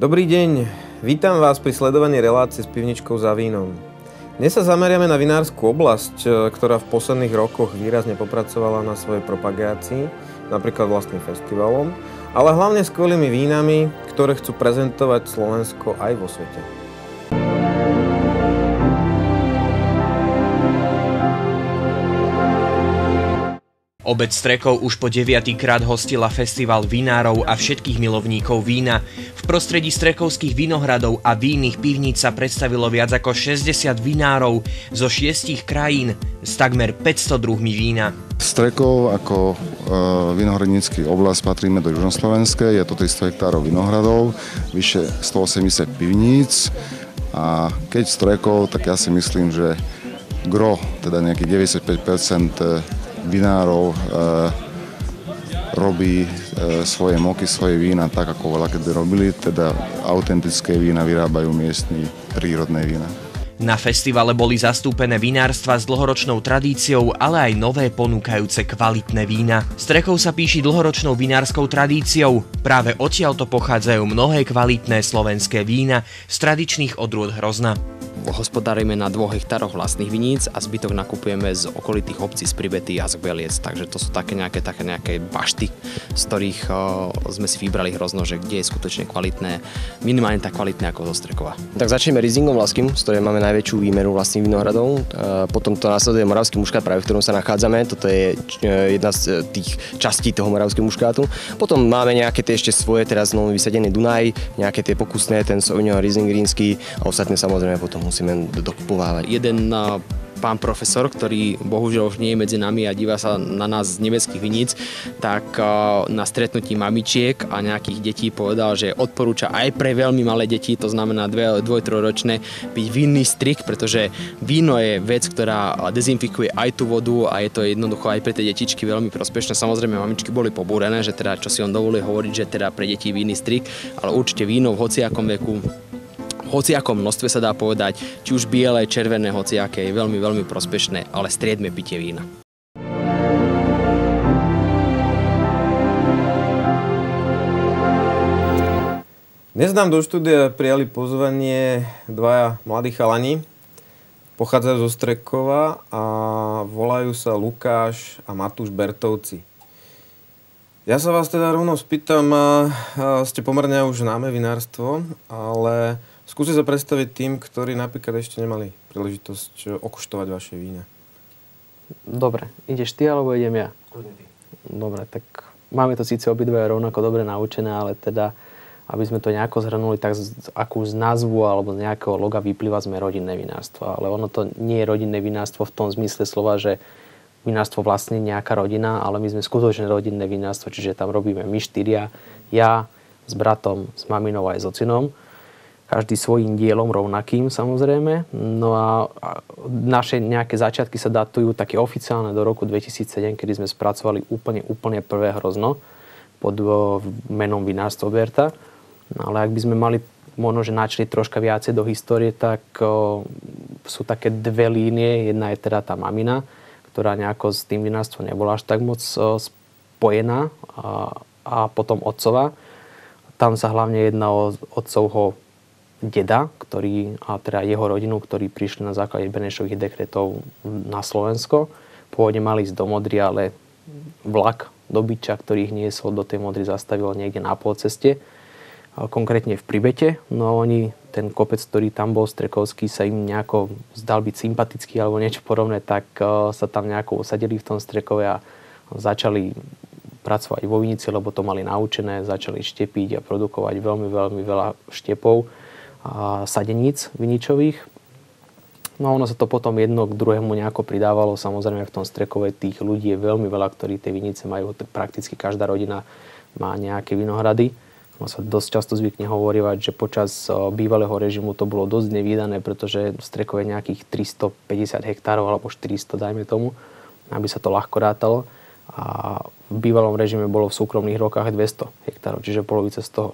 Dobrý deň, vítam vás pri sledovaní relácie s pivničkou za vínom. Dnes sa zameriame na vinárskú oblasť, ktorá v posledných rokoch výrazne popracovala na svojej propagácii, napríklad vlastným festivalom, ale hlavne skvelými vínami, ktoré chcú prezentovať Slovensko aj vo svete. Obec Strekov už po 9. krát hostila festival vinárov a všetkých milovníkov vína. V prostredí strekovských vinohradov a vinných pivníc sa predstavilo viac ako 60 vinárov zo 6 krajín s takmer 500 druhmi vína. Strekov ako vinohradnícky oblasť patríme do Južnoslovenskej, je to 300 hektárov vinohradov, vyše 180 pivníc a keď Strekov, tak ja si myslím, že gro, teda nejakých 95% vinárov robí svoje moky, svoje vína tak, ako veľa kedy robili, teda autentické vína vyrábajú miestni prírodné vína. Na festivale boli zastúpené vinárstva s dlhoročnou tradíciou, ale aj nové ponúkajúce kvalitné vína. Strekov sa píši dlhoročnou vinárskou tradíciou. Práve odtiaľto pochádzajú mnohé kvalitné slovenské vína z tradičných odrôd Hrozna. Hospodárime na 2 hektároch vlastných viníc a zbytok nakupujeme z okolitých obcí z Pribety a z Beliec. Takže to sú také nejaké bašty, z ktorých sme si vybrali Hrozno, že kde je skutočne kvalitné, minimálne tak kvalitné ako zo Strekova. Tak začneme Riesingom Vlaským, z ktorej máme najväčšiu výmeru vlastných vinohradov. Potom to následuje Moravský muškát, práve v ktorom sa nachádzame. Toto je jedna z tých častí toho Moravského muškátu. Potom máme nejaké tie ešte svoje, teraz znovu vysadený Dunaj, nejaké tie pokusné, ten Sauvignon Riesling rínsky a ostatné samozrejme potom musíme dokupovávať. Jeden pán profesor, ktorý bohužiaľ už nie je medzi nami a díva sa na nás z nemeckých viníc, tak na stretnutí mamičiek a nejakých detí povedal, že odporúča aj pre veľmi malé deti, to znamená 2-3-ročné, piť vinný strik, pretože víno je vec, ktorá dezinfikuje aj tú vodu a je to jednoducho aj pre tie detičky veľmi prospešné. Samozrejme, mamičky boli pobúrené, že teda čo si on dovolí hovoriť, že teda pre deti vinný strik, ale určite víno v hociakom veku, v hociakom množstve sa dá povedať, či už biele, červené, hociaké, je veľmi, veľmi prospešné, ale striedme pitie vína. Dnes nám do štúdia prijali pozvanie dvaja mladí chalani. Pochádzajú zo Strekova a volajú sa Lukáš a Matúš Bertovci. Ja sa vás teda rovno spýtam, ste pomerne už známe vinárstvo, ale skúste sa predstaviť tým, ktorí napríklad ešte nemali príležitosť okoštovať vaše vína. Dobre, ideš ty alebo idem ja? Dobre, tak máme to síce obidve rovnako dobre naučené, ale teda, aby sme to nejako zhrnuli, tak akú z názvu alebo z nejakého loga vyplýva, sme rodinné vinárstvo. Ale ono to nie je rodinné vinárstvo v tom zmysle slova, že vinárstvo vlastne nejaká rodina, ale my sme skutočne rodinné vinárstvo, čiže tam robíme my 4, ja s bratom, s maminou aj s ocinom. Každý svojím dielom rovnakým samozrejme. No a naše nejaké začiatky sa datujú také oficiálne do roku 2007, kedy sme spracovali úplne prvé Hrozno pod menom Vinárstvo Berta. No, ale ak by sme mali možno, že načrieť troška viacej do histórie, tak sú také 2 línie. Jedna je teda tá mamina, ktorá nejako s tým vinárstvom nebola až tak moc spojená a potom otcova. Tam sa hlavne jedná o otcovho deda, a teda jeho rodinu, ktorí prišli na základe Benešových dekretov na Slovensko. Pôvodne mali ísť do Modry, ale vlak do Byča, ktorý ich niesol do tej Modry, zastavil niekde na polceste, konkrétne v Pribete. No oni, ten kopec, ktorý tam bol strekovský, sa im nejako zdal byť sympatický alebo niečo podobné, tak sa tam nejako usadili v tom Strekove a začali pracovať vo vinici, lebo to mali naučené, začali štepiť a produkovať veľmi, veľmi veľa štepov a sadeníc viničových. No a ono sa to potom jedno k druhému nejako pridávalo. Samozrejme v tom Strekove tých ľudí je veľmi veľa, ktorí tie vinice majú. Prakticky každá rodina má nejaké vinohrady. Ono sa dosť často zvykne hovorievať, že počas bývalého režimu to bolo dosť nevídané, pretože v Strekove nejakých 350 hektárov alebo 400, dajme tomu, aby sa to ľahko rátalo. A v bývalom režime bolo v súkromných rokách 200 hektárov, čiže polovica z toho.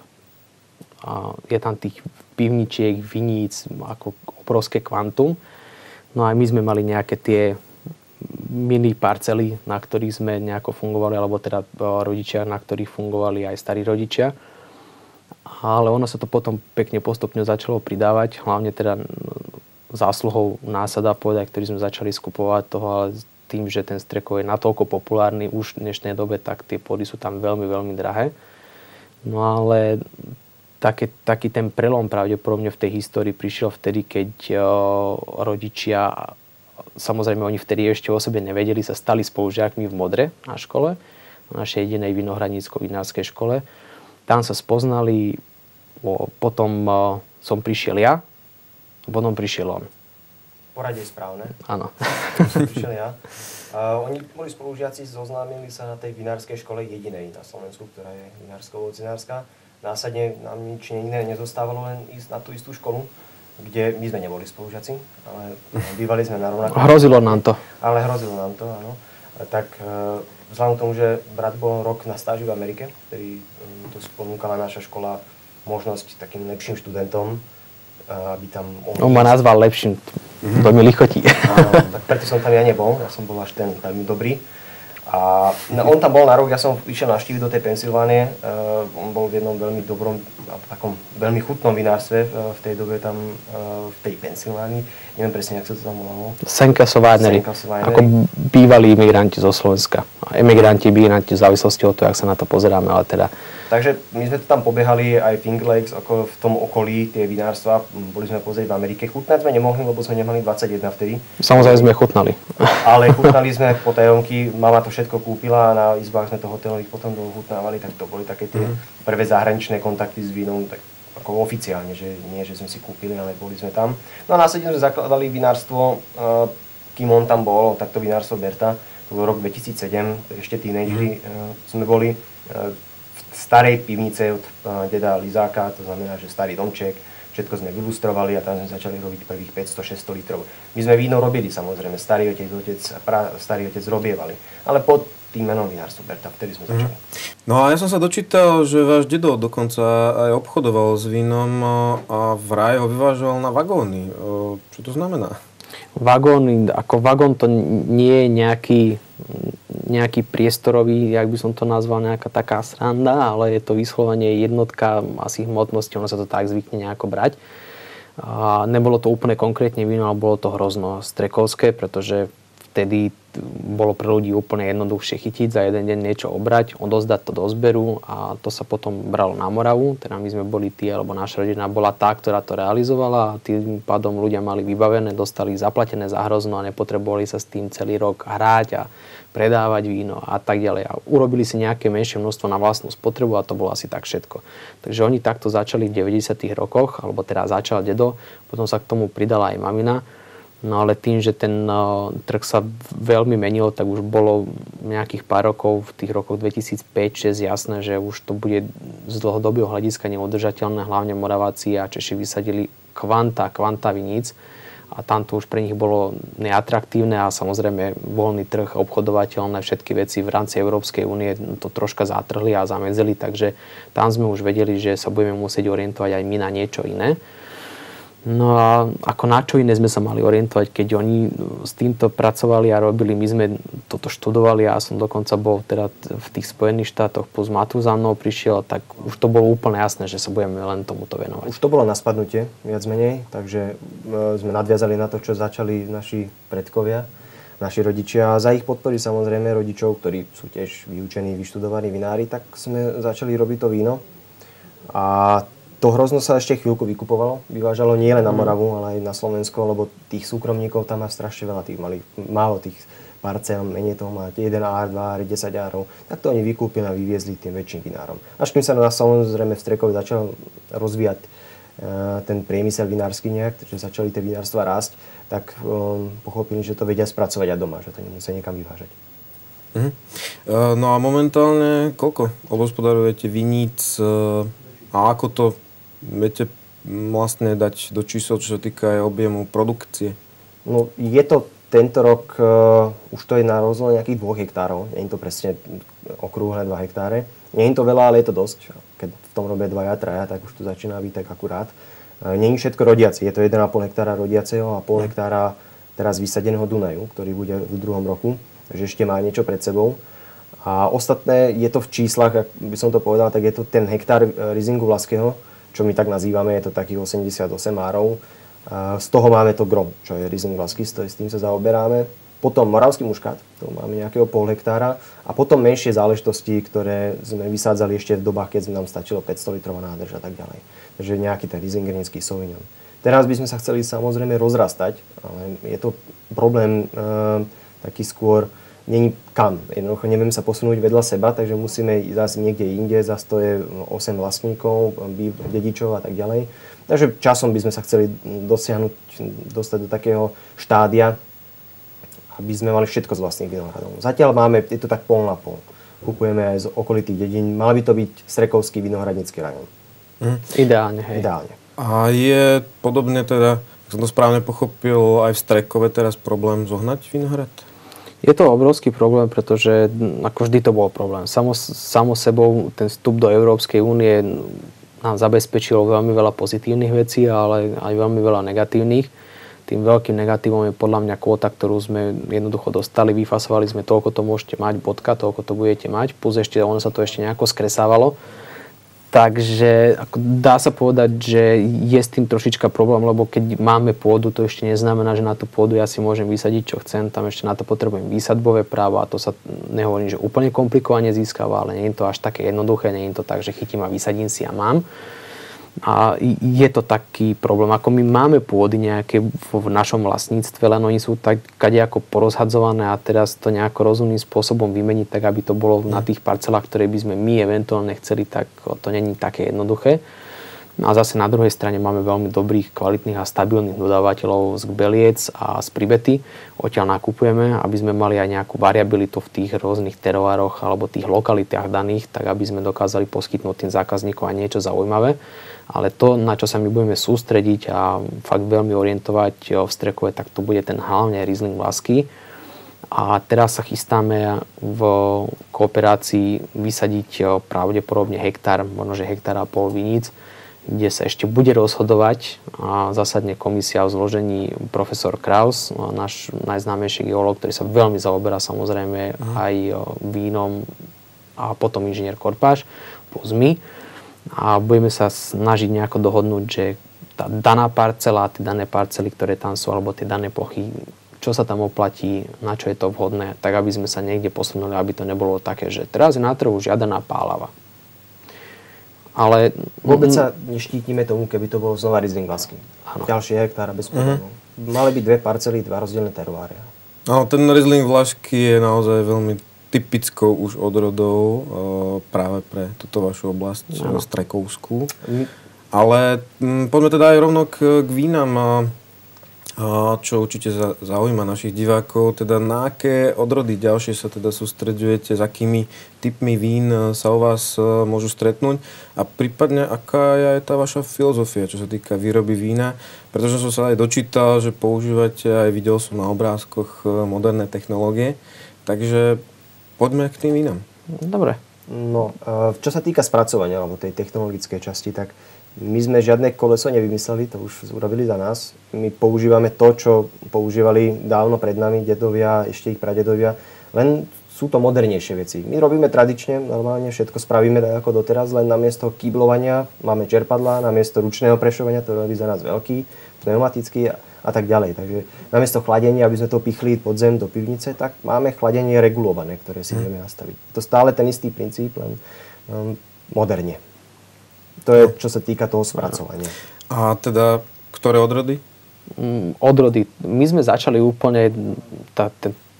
A je tam tých pivničiek, viníc, ako obrovské kvantum. No a my sme mali nejaké tie mini parcely, na ktorých sme nejako fungovali, alebo teda rodičia, na ktorých fungovali aj starí rodičia. Ale ono sa to potom pekne postupne začalo pridávať, hlavne teda zásluhou nás sa dá povedať, ktorí sme začali skupovať toho, ale tým, že ten Strekov je natoľko populárny už v dnešnej dobe, tak tie pôdy sú tam veľmi, veľmi drahé. No ale taký ten prelom pravdepodobne v tej histórii prišiel vtedy, keď rodičia, samozrejme oni vtedy ešte o sebe nevedeli, sa stali spolužiakmi v Modre na škole, na našej jedinej vinohradnícko-vinárskej škole. Tam sa spoznali, potom som prišiel ja, potom prišiel on. Poradie správne. Áno. Prišiel ja. Oni boli spolužiaci, zoznámili sa na tej vinárskej škole jedinej na Slovensku, ktorá je vinársko-ovocinárska. Následne nám nič iné nezostávalo, len ísť na tú istú školu, kde my sme neboli spolužiaci, ale bývali sme na rovnakom. Hrozilo nám to. Ale hrozilo nám to, áno. Tak vzhľadom k tomu, že brat bol rok na stáži v Amerike, ktorý tu ponúkala naša škola možnosť takým lepším študentom, aby tam... On ma nazval lepším, to mi lichotí. Tak preto som tam ja nebol, ja som bol až ten veľmi dobrý. A on tam bol na rok, ja som išiel navštíviť do tej Pensylvánie. On bol v jednom veľmi dobrom, takom veľmi chutnom vinárstve v tej dobe tam v tej Pensylvánii. Neviem presne, jak sa to tam volalo. Senkaso Winery. Ako bývalí imigranti zo Slovenska. Emigranti, v závislosti od toho, jak sa na to pozeráme, ale teda... Takže my sme to tam pobiehali aj Finger Lakes, ako v tom okolí, tie vinárstva. Boli sme pozrieť v Amerike. Chutnať sme nemohli, lebo sme nemali 21 vtedy. Samozrejme sme chutnali. Ale chutnali sme potajomky, mama to všetko kúpila a na izbách sme to hotelových potom dochutnávali, tak to boli také tie prvé zahraničné kontakty s vínom, tak ako oficiálne, že nie, že sme si kúpili, ale boli sme tam. No a následne sme zakladali vinárstvo, kým on tam bol, takto vinárstvo Berta, to bol rok 2007, ešte tínedžeri sme boli v starej pivnice od deda Lizáka, to znamená, že starý domček, všetko sme vylustrovali a tam sme začali robiť prvých 500-600 litrov. My sme víno robili samozrejme, starý otec robievali, ale pod tým menom vinárstvo Berta, vtedy sme začali. No a ja som sa dočítal, že váš dedo dokonca aj obchodoval s vínom a vraj ho vyvážoval na vagóny. Čo to znamená? Vagóny, ako vagón to nie je nejaký priestorový, jak by som to nazval, nejaká taká sranda, ale je to vyslovene jednotka asi hmotnosti, ono sa to tak zvykne nejako brať. A nebolo to úplne konkrétne víno, ale bolo to hrozno strekovské, pretože vtedy bolo pre ľudí úplne jednoduchšie chytiť, za jeden deň niečo obrať, odozdať to do zberu a to sa potom bralo na Moravu. Teda my sme boli tí, alebo naša rodina bola tá, ktorá to realizovala a tým pádom ľudia mali vybavené, dostali zaplatené za hrozno a nepotrebovali sa s tým celý rok hrať a predávať víno a tak ďalej. A urobili si nejaké menšie množstvo na vlastnú spotrebu a to bolo asi tak všetko. Takže oni takto začali v 90. rokoch, alebo teda začal dedo, potom sa k tomu pridala aj mamina. No ale tým, že ten trh sa veľmi menil, tak už bolo nejakých pár rokov, v tých rokoch 2005-2006 jasné, že už to bude z dlhodobého hľadiska neudržateľné. Hlavne Moraváci a Češi vysadili kvanta viníc a tam to už pre nich bolo neatraktívne a samozrejme voľný trh, obchodovateľné všetky veci v rámci Európskej únie to troška zatrhli a zamedzili, takže tam sme už vedeli, že sa budeme musieť orientovať aj my na niečo iné. No a ako na čo iné sme sa mali orientovať, keď oni s týmto pracovali a robili, my sme toto študovali a ja som dokonca bol teda v tých Spojených štátoch, plus Matúš za mnou prišiel, tak už to bolo úplne jasné, že sa budeme len tomuto venovať. Už to bolo na spadnutie, viac menej, takže sme nadviazali na to, čo začali naši predkovia, naši rodičia a za ich podpory samozrejme rodičov, ktorí sú tiež vyučení, vyštudovaní vinári, tak sme začali robiť to víno a to hrozno sa ešte chvíľku vykupovalo. Vyvážalo nie len na Moravu, ale aj na Slovensko, lebo tých súkromníkov tam má strašne veľa. Tých mali málo tých parcel, menej toho máte 1 ár, 2 áry, 10 árov. Tak to oni vykúpili a vyviezli tým väčším vinárom. Až kým sa na samozrejme v Strekovi začal rozvíjať ten priemysel vinársky nejak, že začali tie vinárstva rásť, tak pochopili, že to vedia spracovať aj doma, že to nemusia niekam vyvážať. No a momentálne koľko obhospodarujete viníc a ako to viete vlastne dať do čísel, čo sa týka aj objemu produkcie? No je to tento rok, už to je na rozdiel nejakých 2 hektárov, nie je to presne okrúhle 2 hektáre. Nie je to veľa, ale je to dosť. Keď v tom robia 2-3, tak už to začína byť tak akurát. Nie je všetko rodiaci, je to 1,5 hektára rodiaceho a 0,5 hektára teraz vysadeného Dunaju, ktorý bude v 2. roku, takže ešte má niečo pred sebou. A ostatné, je to v číslach, ak by som to povedal, tak je to ten hektár Riesingu Vlaského, čo my tak nazývame, je to takých 88 árov. Z toho máme to grom, čo je Riesling Vlastský, s tým sa zaoberáme. Potom moravský muškát, to máme nejakého pol hektára. A potom menšie záležitosti, ktoré sme vysádzali ešte v dobách, keď nám stačilo 500 litrová nádrž a tak ďalej. Takže nejaký ten Riesling Grínsky Sauvignon. Teraz by sme sa chceli samozrejme rozrastať, ale je to problém taký skôr, není kam. Jednoducho nevieme sa posunúť vedľa seba, takže musíme zase niekde inde, zase to je 8 vlastníkov, dedičov a tak ďalej. Takže časom by sme sa chceli dostať do takého štádia, aby sme mali všetko z vlastných vinohradov. Zatiaľ je to tak pol na pol. Kupujeme aj z okolitých dedín. Mal by to byť Strekovský vinohradnícky rajón. Ideálne, hej. Ideálne. A je podobne teda, ak som to správne pochopil, aj v Strekove teraz problém zohnať vinohrad? Je to obrovský problém, pretože ako vždy to bol problém. Samo sebou ten vstup do Európskej únie nám zabezpečilo veľmi veľa pozitívnych vecí, ale aj veľmi veľa negatívnych. Tým veľkým negatívom je podľa mňa kvóta, ktorú sme jednoducho dostali. Vyfasovali sme toľko to môžete mať, bodka, toľko to budete mať. Plus ešte ono sa to ešte nejako skresávalo. Takže dá sa povedať, že je s tým trošička problém, lebo keď máme pôdu, to ešte neznamená, že na tú pôdu ja si môžem vysadiť, čo chcem. Tam ešte na to potrebujem výsadbové právo a to sa nehovorím, že úplne komplikovane získava, ale nie je to až také jednoduché, nie je to tak, že chytím a vysadím si a mám. A je to taký problém. Ako my máme pôdy nejaké v našom vlastníctve, len oni sú tak kadejako porozhadzované a teraz to nejako rozumným spôsobom vymeniť, tak aby to bolo na tých parcelách, ktoré by sme my eventuálne chceli, tak to není také jednoduché. A zase na druhej strane máme veľmi dobrých, kvalitných a stabilných dodávateľov z Gbeliec a z Pribety. Odtiaľ nakupujeme, aby sme mali aj nejakú variabilitu v tých rôznych terovároch alebo tých lokalitách daných, tak aby sme dokázali poskytnúť tým zákazníkom aj niečo zaujímavé. Ale to, na čo sa my budeme sústrediť a fakt veľmi orientovať v Strekove, tak to bude ten hlavne Riesling Vlastský. A teraz sa chystáme v kooperácii vysadiť pravdepodobne hektár, možno že hektár a pol viníc, kde sa ešte bude rozhodovať a zasadne komisia v zložení profesor Kraus, náš najznámejší geológ, ktorý sa veľmi zaoberá samozrejme aj vínom a potom inžinier Korpáš plus my. A budeme sa snažiť nejako dohodnúť, že tá daná parcela, tie dané parcely, ktoré tam sú, alebo tie dané plochy, čo sa tam oplatí, na čo je to vhodné, tak aby sme sa niekde posunuli, aby to nebolo také, že teraz je na trhu žiadaná pálava. Ale vôbec sa neštítime tomu, keby to bolo znova Riesling Vlastský. Ďalší hektár bez problémov. Mali by dve parcely, dva rozdielne teruária. No, ten Riesling Vlastský je naozaj veľmi typickou už odrodou práve pre túto vašu oblasť, Strekovskú. Ale poďme teda aj rovno k vínam, čo určite zaujíma našich divákov. Teda na aké odrody ďalšie sa teda sústreďujete, s akými typmi vín sa u vás môžu stretnúť a prípadne aká je tá vaša filozofia, čo sa týka výroby vína. Pretože som sa aj dočítal, že používate, aj videl som na obrázkoch moderné technológie. Takže poďme k tým vínam. Dobre. No, čo sa týka spracovania alebo tej technologickej časti, tak my sme žiadne koleso nevymysleli, to už urobili za nás. My používame to, čo používali dávno pred nami dedovia, ešte ich pradedovia, len sú to modernejšie veci. My robíme tradične, normálne všetko spravíme tak ako doteraz, len namiesto kýblovania máme čerpadlá, namiesto ručného prešovania, to robí za nás veľký, pneumatický a tak ďalej. Takže namiesto chladenia, aby sme to pichli pod zem do pivnice, tak máme chladenie regulované, ktoré si vieme nastaviť. To stále ten istý princíp, len moderne. To je, čo sa týka toho spracovania. A teda, ktoré odrody? Odrody. My sme začali úplne,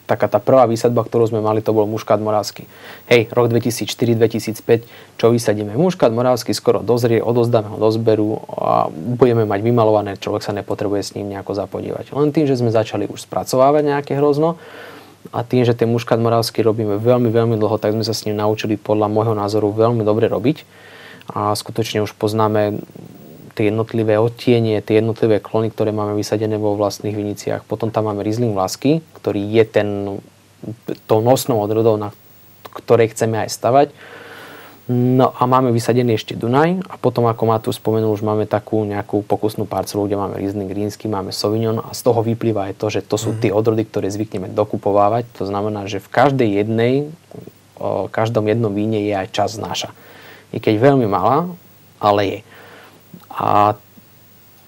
taká tá prvá výsadba, ktorú sme mali, to bol muškát moravský. Hej, rok 2004-2005, čo vysadíme? Muškát moravský skoro dozrie, odozdáme ho do zberu a budeme mať vymalované, človek sa nepotrebuje s ním nejako zapodívať. Len tým, že sme začali už spracovávať nejaké hrozno a tým, že ten muškát moravský robíme veľmi, veľmi dlho, tak sme sa s ním naučili podľa môjho názoru veľmi dobre robiť. A skutočne už poznáme tie jednotlivé odtienie, tie jednotlivé klony, ktoré máme vysadené vo vlastných viniciach. Potom tam máme Riesling Vlastský, ktorý je tou nosnou odrodou, na ktorej chceme aj stavať. No a máme vysadený ešte Dunaj a potom, ako Matúš spomenul, už máme takú nejakú pokusnú parcelu, kde máme Riesling Grínsky, máme Sauvignon a z toho vyplýva aj to, že to sú tie odrody, ktoré zvykneme dokupovávať. To znamená, že v každej jednej každom jednom víne je aj časť naša. I keď veľmi malá, ale je. A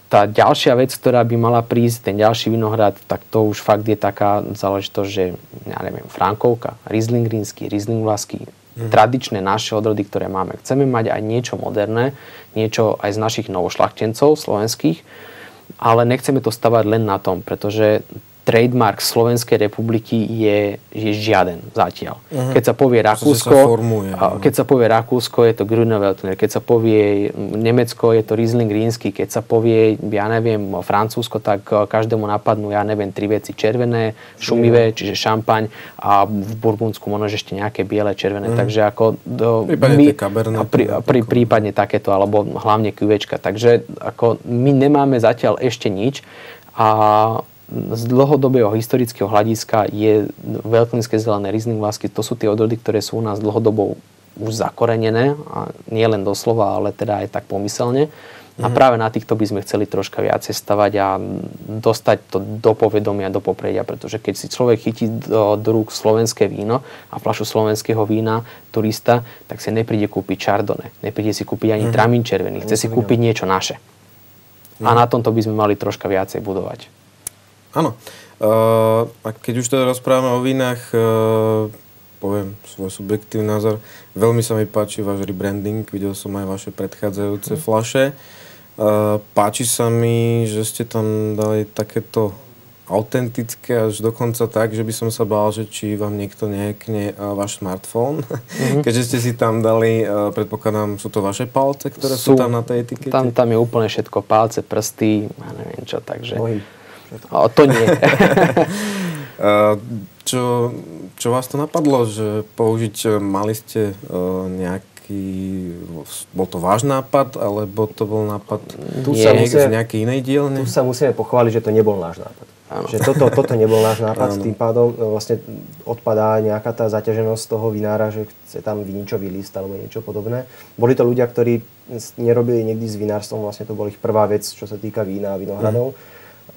tá ďalšia vec, ktorá by mala prísť, ten ďalší vinohrad, tak to už fakt je taká záležitosť, že ja neviem, Frankovka, Riesling rínsky, Riesling vlaský, tradičné naše odrody, ktoré máme. Chceme mať aj niečo moderné, niečo aj z našich novošľachtencov slovenských, ale nechceme to stavať len na tom, pretože trademark Slovenskej republiky je žiaden zatiaľ. Keď sa povie Rakúsko, keď sa povie Rakúsko, je to Grüner Veltliner, keď sa povie Nemecko, je to Riesling rínsky, keď sa povie, ja neviem, Francúzsko, tak každému napadnú, ja neviem, 3 veci červené, šumivé, čiže šampaň a v Burgundsku možno ešte nejaké biele, červené, takže ako prípadne takéto, alebo hlavne kuvečka. Takže ako my nemáme zatiaľ ešte nič a z dlhodobého historického hľadiska je Veltlinské zelené Riesling vlastky, to sú tie odrody, ktoré sú u nás dlhodobo už zakorenené, a nie len doslova, ale teda aj tak pomyselne. A práve na týchto by sme chceli troška viacej stavať a dostať to do povedomia, do popredia, pretože keď si človek chytí do rúk slovenské víno a fľašu slovenského vína turista, tak si nepríde kúpiť Chardonnay, nepríde si kúpiť ani Tramín červený, chce si kúpiť niečo naše. A na tomto by sme mali troška viacej budovať. Áno. A keď už teda rozprávame o vínach, poviem svoj subjektívny názor, veľmi sa mi páči váš rebranding, videl som aj vaše predchádzajúce fľaše. Páči sa mi, že ste tam dali takéto autentické, až dokonca tak, že by som sa bál, že či vám niekto nehackne váš smartfón. Keďže ste si tam dali, predpokladám, sú to vaše palce, ktoré sú tam na tej etikete? Tam je úplne všetko, palce, prsty, ja neviem čo, takže... To nie. Čo vás to napadlo, že použiť, mali ste nejaký, bol to váš nápad, alebo to bol nápad z nejakej inej dielne? Tu sa musíme pochváliť, že to nebol náš nápad. Že toto nebol náš nápad, tým pádom vlastne odpadá nejaká tá zaťaženosť toho vinára, že chce tam viničový list alebo niečo podobné. Boli to ľudia, ktorí nerobili nikdy s vinárstvom, vlastne to bol ich prvá vec, čo sa týka vína a vinohradov.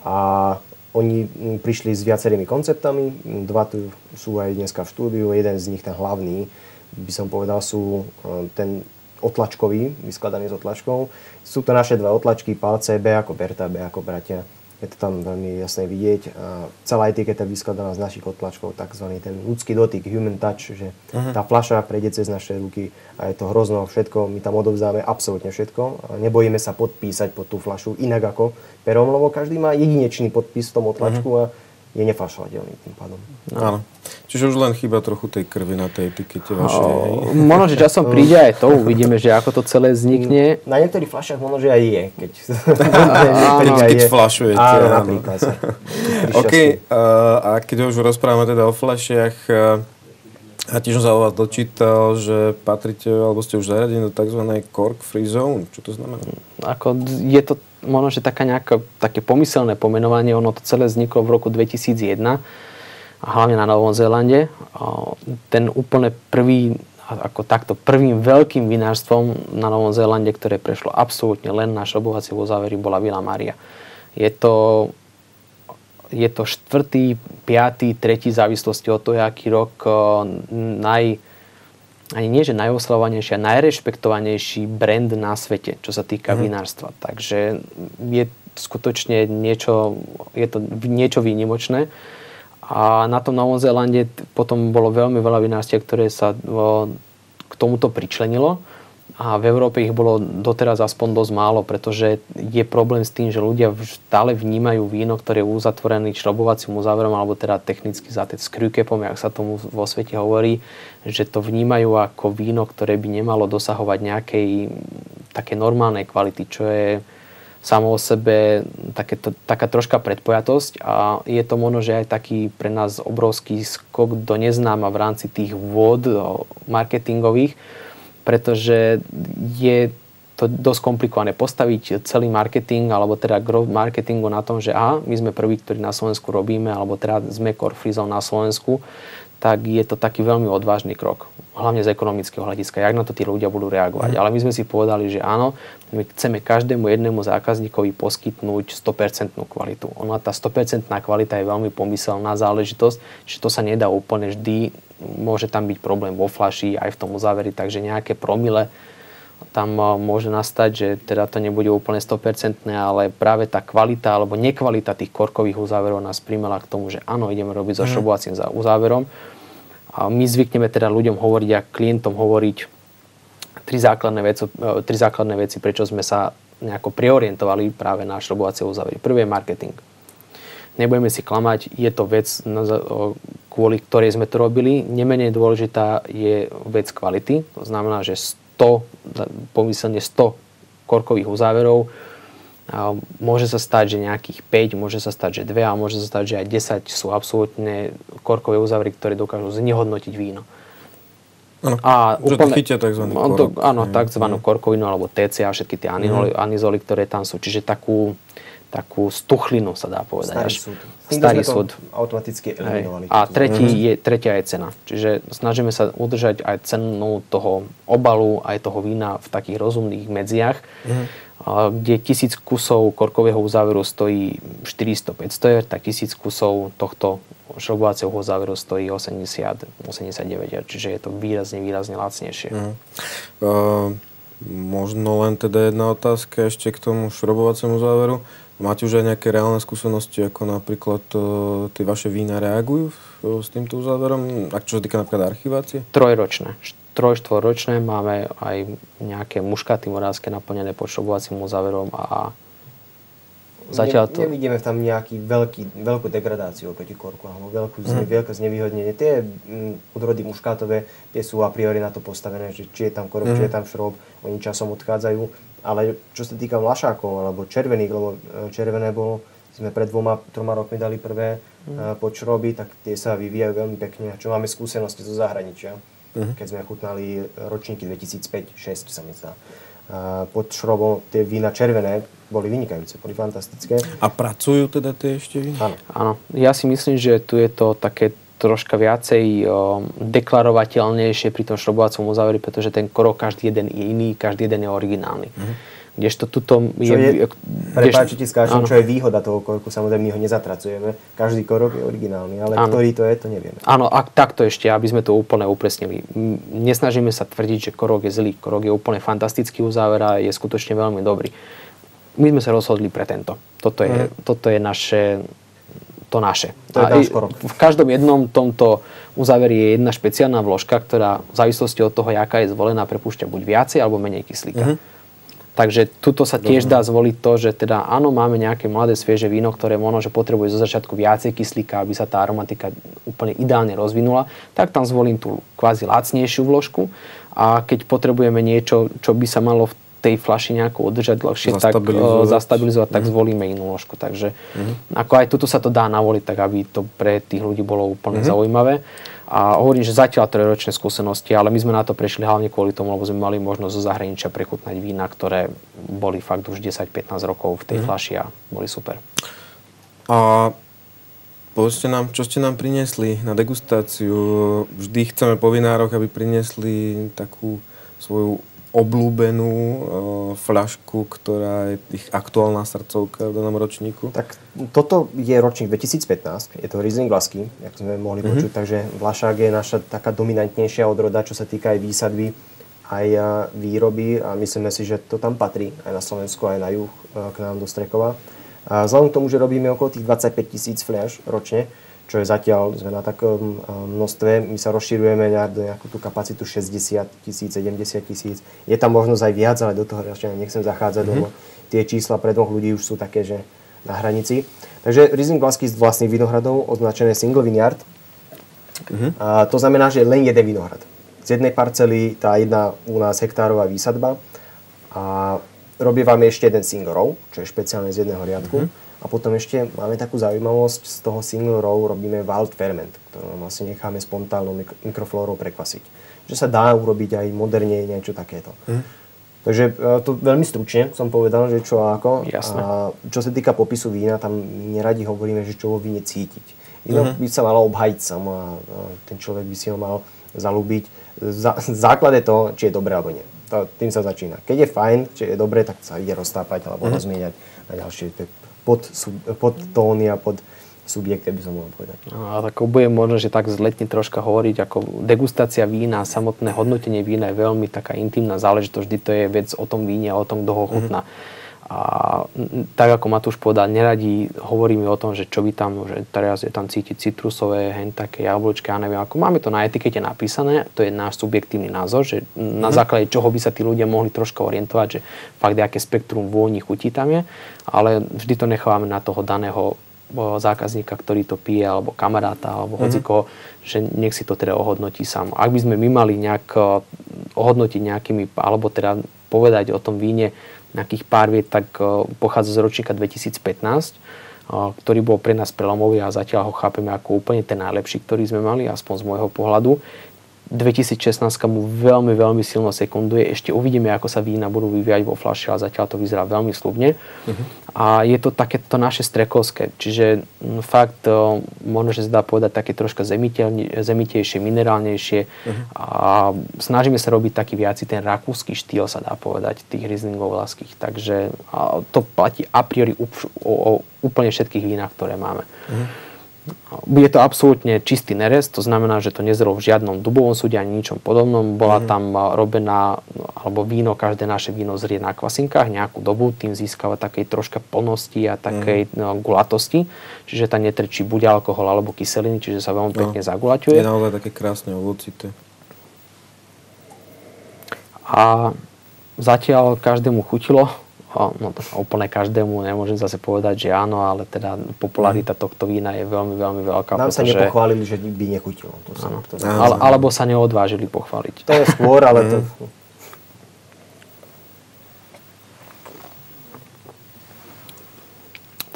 A oni prišli s viacerými konceptami, 2 tu sú aj dneska v štúdiu, jeden z nich, ten hlavný, by som povedal, sú ten otlačkový, vyskladaný s otlačkou. Sú to naše 2 otlačky, palce, B ako Berta, B ako bratia. Je to tam veľmi jasne vidieť. A celá etiketa je vyskladaná z našich otlačkov, takzvaný ten ľudský dotyk, human touch, že tá fľaša prejde cez naše ruky a je to hrozno všetko, my tam odovzdáme absolútne všetko. A nebojíme sa podpísať pod tú fľašu inak ako perom, lebo každý má jedinečný podpis v tom otlačku a je nefalšovateľný tým pádom. Áno. Čiže už len chýba trochu tej krvi na tej etikete vašej. Možno, že časom príde aj to, uvidíme, že ako to celé vznikne. Na niektorých fľašách možno, že aj je. Keď fľašujete. Áno, napríklad. OK, a keď už rozprávame teda o fľašiach, a tiež som sa o vás dočítal, že patríte, alebo ste už zaradení do tzv. Cork Free Zone. Čo to znamená? Je to možno, že také pomyselné pomenovanie. Ono to celé vzniklo v roku 2001, a hlavne na Novom Zélande. Ten úplne prvý, ako takto, prvým veľkým vinárstvom na Novom Zélande, ktoré prešlo absolútne len na šrobovacie uzávery, bola Vila Maria. Je to 4., 5., 3. závislosti od toho, aký rok ani nie, že najoslavovanejší a najrešpektovanejší brand na svete, čo sa týka vinárstva. Takže je skutočne niečo výnimočné. A na tom Novom Zélande potom bolo veľmi veľa vinárstiev, ktoré sa k tomuto pričlenilo. A v Európe ich bolo doteraz aspoň dosť málo, pretože je problém s tým, že ľudia stále vnímajú víno, ktoré je uzatvorený šrobovacím uzáverom, alebo teda technicky zatec s krückepom, jak sa tomu vo svete hovorí, že to vnímajú ako víno, ktoré by nemalo dosahovať nejakej také normálnej kvality, čo je samo o sebe taká troška predpojatosť a je to možno, že aj taký pre nás obrovský skok do neznáma v rámci tých vôd marketingových, pretože je to dosť komplikované postaviť celý marketing, alebo teda growth marketingu na tom, že my sme prví, ktorí na Slovensku robíme, alebo teda sme Cork Free Zone na Slovensku, tak je to taký veľmi odvážny krok. Hlavne z ekonomického hľadiska, jak na to tí ľudia budú reagovať. Ale my sme si povedali, že áno, my chceme každému jednému zákazníkovi poskytnúť 100% kvalitu. Ona tá 100% kvalita je veľmi pomyselná záležitosť, že to sa nedá úplne vždy môže tam byť problém vo fľaši aj v tom uzáveri, takže nejaké promile tam môže nastať, že teda to nebude úplne 100%, ale práve tá kvalita alebo nekvalita tých korkových uzáverov nás primela k tomu, že áno, ideme robiť so šrobovacím uzáverom. A my zvykneme teda ľuďom hovoriť a klientom hovoriť tri základné veci, prečo sme sa nejako preorientovali práve na šrobovacie uzávery. Prvý je marketing. Nebudeme si klamať, je to vec, kvôli ktorej sme to robili. Nemenej dôležitá je vec kvality. To znamená, že pomyselne 100 korkových uzáverov môže sa stať, že nejakých 5, môže sa stať, že 2 a môže sa stať, že aj 10 sú absolútne korkové uzávery, ktoré dokážu znehodnotiť víno. Áno, že to chytia takzvaný korok. Áno, takzvanú korkovinu alebo TCA, všetky tie anizoly, ktoré tam sú. Čiže takú stuchlinu sa dá povedať. Starý súd. Automaticky eliminovali. A tretia je cena. Čiže snažíme sa udržať aj cenu toho obalu, aj toho vína v takých rozumných medziach, kde 1000 kusov korkového uzáveru stojí 400-500 eur, tak 1000 kusov tohto šrobovacieho uzáveru stojí 80-89 eur. Čiže je to výrazne lacnejšie. Možno len teda jedna otázka ešte k tomu šrobovaciemu záveru. Máte už aj nejaké reálne skúsenosti, ako napríklad tie vaše vína reagujú s týmto uzáverom? A čo sa týka napríklad archivácie? 3-4-ročné. Máme aj nejaké muškaty morávské naplnené pod šrobovacím uzáverom a zatiaľ to... Nevidíme tam veľkú degradáciu oproti korku alebo veľké znevýhodnenie. Tie odrody muškátové, tie sú a priori na to postavené, že či je tam korok, či je tam šrob, oni časom odchádzajú. Ale čo sa týka vlašákov alebo červených, lebo červené bolo, sme pred 2-3 rokmi dali prvé podšroby, tak tie sa vyvíjajú veľmi pekne. Čo máme skúsenosti zo zahraničia, keď sme chutnali ročníky 2005-2006 sa mi zdá. Pod šrobom tie vína červené boli vynikajúce, boli fantastické. A pracujú teda tie ešte vína? Áno. Ja si myslím, že tu je to také troška viacej deklarovateľnejšie pri tom šrobovacom uzáveri, pretože ten korok každý jeden je iný, každý jeden je originálny. Kdežto tuto je... Prepáčte, skáčem, čo je výhoda toho korku, samozrejme my ho nezatracujeme. Každý korok je originálny, ale ktorý to je, to nevieme. Áno, a takto ešte, aby sme to úplne upresnili. Nesnažíme sa tvrdiť, že korok je zlý. Korok je úplne fantastický uzáver a je skutočne veľmi dobrý. My sme sa rozhodli pre tento. Toto je naše... To naše. V každom jednom tomto uzáveri je jedna špeciálna vložka, ktorá v závislosti od toho, aká je zvolená, prepúšťa buď viacej alebo menej kyslíka. Takže tuto sa tiež dá zvoliť to, že teda áno, máme nejaké mladé, svieže víno, ktoré možno, že potrebuje zo začiatku viacej kyslíka, aby sa tá aromatika úplne ideálne rozvinula, tak tam zvolím tú kvázi lacnejšiu vložku a keď potrebujeme niečo, čo by sa malo v tej fľaši nejako udržať dlhšie, tak zastabilizovať, tak zvolíme inú ložku. Takže ako aj tuto sa to dá navoliť, tak aby to pre tých ľudí bolo úplne zaujímavé. A hovorím, že zatiaľ 3-ročné skúsenosti, ale my sme na to prešli hlavne kvôli tomu, lebo sme mali možnosť zo zahraničia prechutnať vína, ktoré boli fakt už 10-15 rokov v tej fľaši a boli super. A povedzte nám, čo ste nám priniesli na degustáciu. Vždy chceme po vinároch, aby priniesli takú svoju obľúbenú fľašku, ktorá je ich aktuálna srdcovka v danom ročníku? Tak toto je ročník 2015, je to Riesling Vlastky, jak sme mohli počuť, takže Vlašák je naša taká dominantnejšia odroda, čo sa týka aj výsadby, aj výroby a myslíme si, že to tam patrí aj na Slovensku, aj na juh k nám do Strekova. A vzhľadom k tomu, že robíme okolo tých 25 000 fľaš ročne, čo je zatiaľ, sme na takom množstve, my sa rozširujeme do nejakú tú kapacitu 60 000, 70 000. Je tam možnosť aj viac, ale do toho ešte nechcem zachádzať, lebo tie čísla pre dvoch ľudí už sú také, že na hranici. Takže Riesling Vlastky z vlastných vinohradov označené single vineyard. A to znamená, že len jeden vinohrad. Z jednej parcely tá jedna u nás hektárová výsadba a robívame ešte jeden single row, čo je špeciálne z jedného riadku. A potom ešte máme takú zaujímavosť, z toho single row robíme wild ferment, ktorú vlastne necháme spontánnou mikroflórou prekvasiť. Že sa dá urobiť aj moderne niečo takéto. Takže to veľmi stručne som povedal, že čo a ako. Jasné. A čo sa týka popisu vína, tam neradi hovoríme, že čo vo víne cítiť. Víno by sa malo obhajiť samo a ten človek by si ho mal zalúbiť. Základ je to, či je dobré alebo nie. Tým sa začína. Keď je fajn, či je dobré, tak sa ide roztápať alebo rozmieňať na ďalšie podtóny a subjekty, by som mohol povedať. No, a tak budem možno, že tak zletne troška hovoriť, ako degustácia vína, samotné hodnotenie vína je veľmi taká intimná záležitosť, vždy to je vec o tom víne a o tom, kto ho chutná. A tak ako Matúš povedal, neradi hovoríme o tom, že čo by tam, že teraz je tam cítiť citrusové, také jablčky, ja neviem, ako máme to na etikete napísané, to je náš subjektívny názor, že na základe čoho by sa tí ľudia mohli troška orientovať, že fakt aké spektrum vôni chutí tam je, ale vždy to nechávame na toho daného zákazníka, ktorý to pije, alebo kamaráta, alebo hocikoho, že nech si to teda ohodnotí sám. Ak by sme my mali nejak ohodnotiť nejakými, alebo teda povedať o tom víne nejakých pár viet, tak pochádza z ročníka 2015, ktorý bol pre nás prelomový a zatiaľ ho chápeme ako úplne ten najlepší, ktorý sme mali, aspoň z môjho pohľadu. 2016 mu veľmi, veľmi silno sekunduje. Ešte uvidíme, ako sa vína budú vyvíjať vo fľaši, ale zatiaľ to vyzerá veľmi sľubne. A je to takéto naše strekovské. Čiže fakt, možno, že sa dá povedať také troška zemitejšie, minerálnejšie. A snažíme sa robiť taký viac ten rakúsky štýl, sa dá povedať, tých Rieslingov vlaských. Takže to platí a priori o úplne všetkých vínach, ktoré máme. Je to absolútne čistý nerez, to znamená, že to nezrelo v žiadnom dubovom súde ani ničom podobnom. Bola tam robená, alebo víno, každé naše víno zrie na kvasinkách nejakú dobu, tým získava takej troška plnosti a takej gulatosti. Čiže tam netrčí buď alkohol alebo kyseliny, čiže sa veľmi pekne zagulaťuje. Je naozaj také krásne ovocité. A zatiaľ každému chutilo. No to úplne každému nemôžem zase povedať, že áno, ale teda popularita tohto vína je veľmi, veľmi veľká. Nám sa nepochválili, že by nechutilo. Alebo sa neodvážili pochváliť. To je skôr, ale to...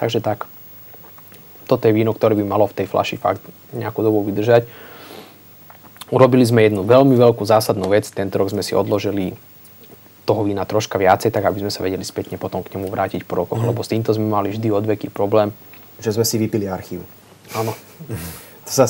Takže tak. Toto je víno, ktoré by malo v tej fľaši fakt nejakú dobu vydržať. Urobili sme jednu veľmi veľkú zásadnú vec. Tento rok sme si odložili toho vína troška viacej, tak aby sme sa vedeli spätne potom k nemu vrátiť po rokoch, lebo s týmto sme mali vždy odveký problém. Že sme si vypili archív. Áno. To sa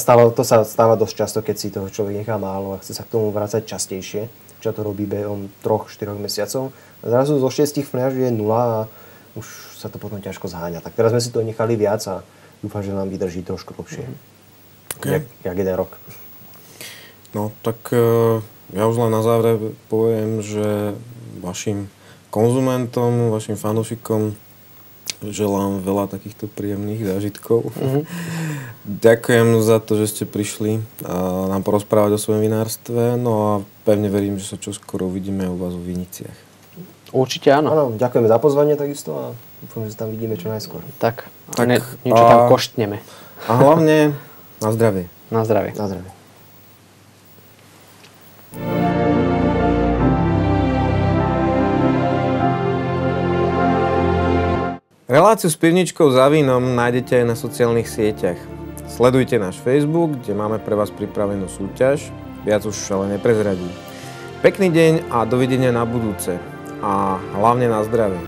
stáva dosť často, keď si toho človek nechá málo a chce sa k tomu vrácať častejšie, čo to robí behom 3-4 mesiacov. A zrazu zo 6 fľaš je 0 a už sa to potom ťažko zháňa. Tak teraz sme si to nechali viac a dúfam, že nám vydrží trošku dlhšie. Jak jeden rok. No tak ja už len na záver poviem, že vašim konzumentom, vašim fanúšikom želám veľa takýchto príjemných zážitkov. Ďakujem za to, že ste prišli nám porozprávať o svojom vinárstve. No a pevne verím, že sa čoskoro uvidíme u vás v Viniciach. Určite áno. Áno, ďakujeme za pozvanie takisto a dúfam, že sa tam vidíme čo najskôr. Tak niečo tam koštneme. A hlavne na zdravie. Na zdravie. Na zdravie. Reláciu s pivničkou za vínom nájdete aj na sociálnych sieťach. Sledujte náš Facebook, kde máme pre vás pripravenú súťaž. Viac už ale neprezradím. Pekný deň a dovidenia na budúce. A hlavne na zdravie.